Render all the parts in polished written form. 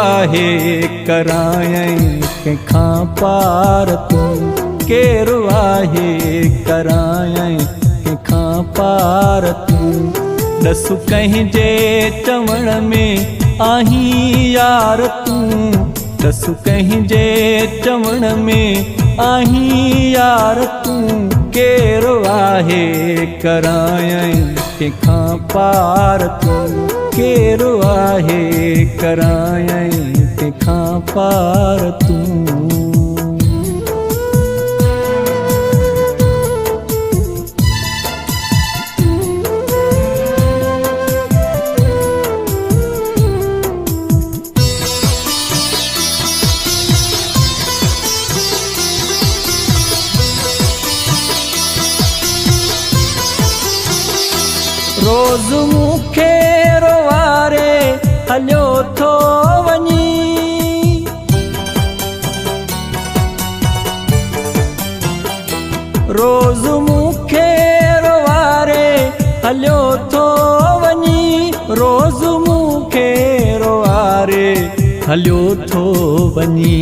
आहे करायं कंहिंखां पार तूं, केरु आहे करायं कंहिंखां पार तूं। ॾसु कंहिंजे चवण में आहीं यार तूं, ॾसु कंहिंजे चवण में आहीं यार तूं, केरु आहे करायं कंहिंखां पार तूं, केरु आहे करायं कंहिंखां पार तूं। रोज़ मूंखे रोवारे हलियो थो वञी, रोज़ मूंखे रोवारे हलियो थो वञी, रोज़ मूंखे रोवारे हलियो थो वञी।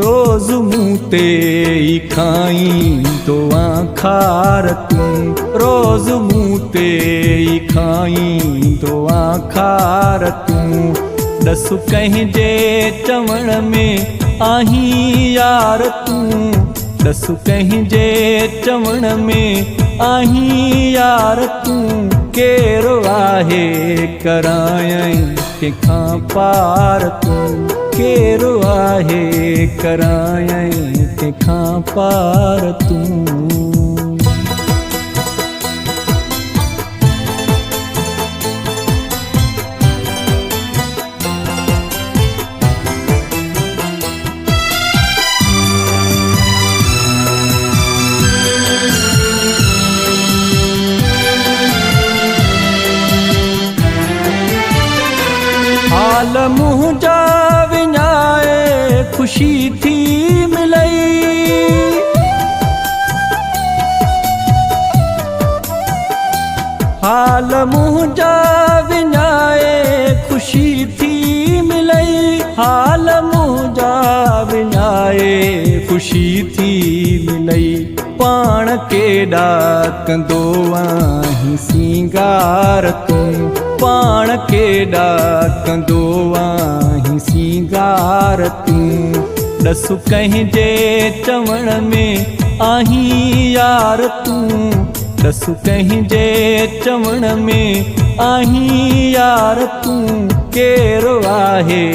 रोज़ मूं ते ई खाईंदो खार तूं, रोज़ मूं ते ई खाईंदो खार तूं। ॾसु कंहिंजे चवण में आहीं यार तूं, ॾसु कंहिंजे चवण में आहीं यार तूं, केरु आहे करायं कंहिंखां पार तूं, केरु आहे करायं कंहिंखां पार तूं। हाल मुंहिंजा विञाए ख़ुशी थी मिलई, हाल मुंहिंजा विञाए ख़ुशी थी मिलई, हाल मुंहिंजा विञाए ख़ुशी थी मिलई। पाण केॾा कंदो आहीं सींगार तूं, पाण केॾा कंदो आहीं सींगार तूं। ॾसु कंहिंजे चवण में आहीं यार तूं, ॾसु कंहिंजे चवण में आहीं यार तूं, केरु आहे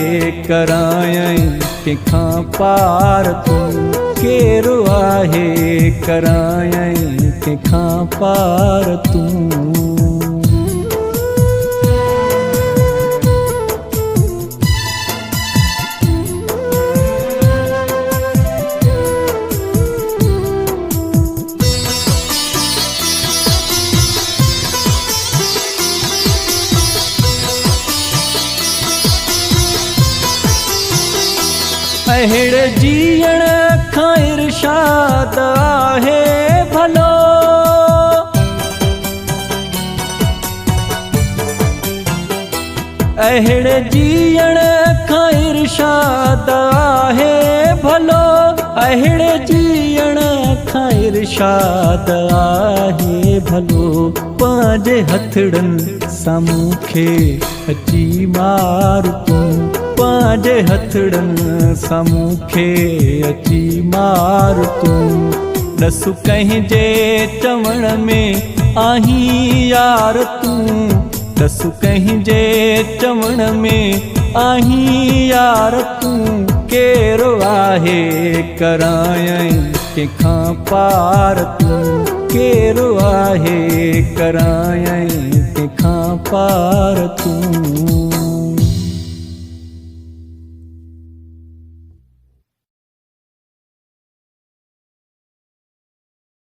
करायं कंहिंखां पार तूं, केरु आहे करायं कंहिंखां पार तूं। अहिड़े जीअण खां इरशाद आहे भलो, अहिड़े जीअण खां इरशाद आहे भलो, अहिड़े जीअण खां इरशाद आहे भलो। पंहिंजे हथड़नि सां मूंखे अची मार तूं, पंहिंजे हथड़नि सां मूंखे अची मार तूं। ॾसु कंहिंजे चवण में आहीं यार तूं, ॾसु कंहिंजे चवण में आहीं यार तूं, केरु आहे करायं कंहिंखां पार तूं, केरु आहे करायं कंहिंखां पार तूं।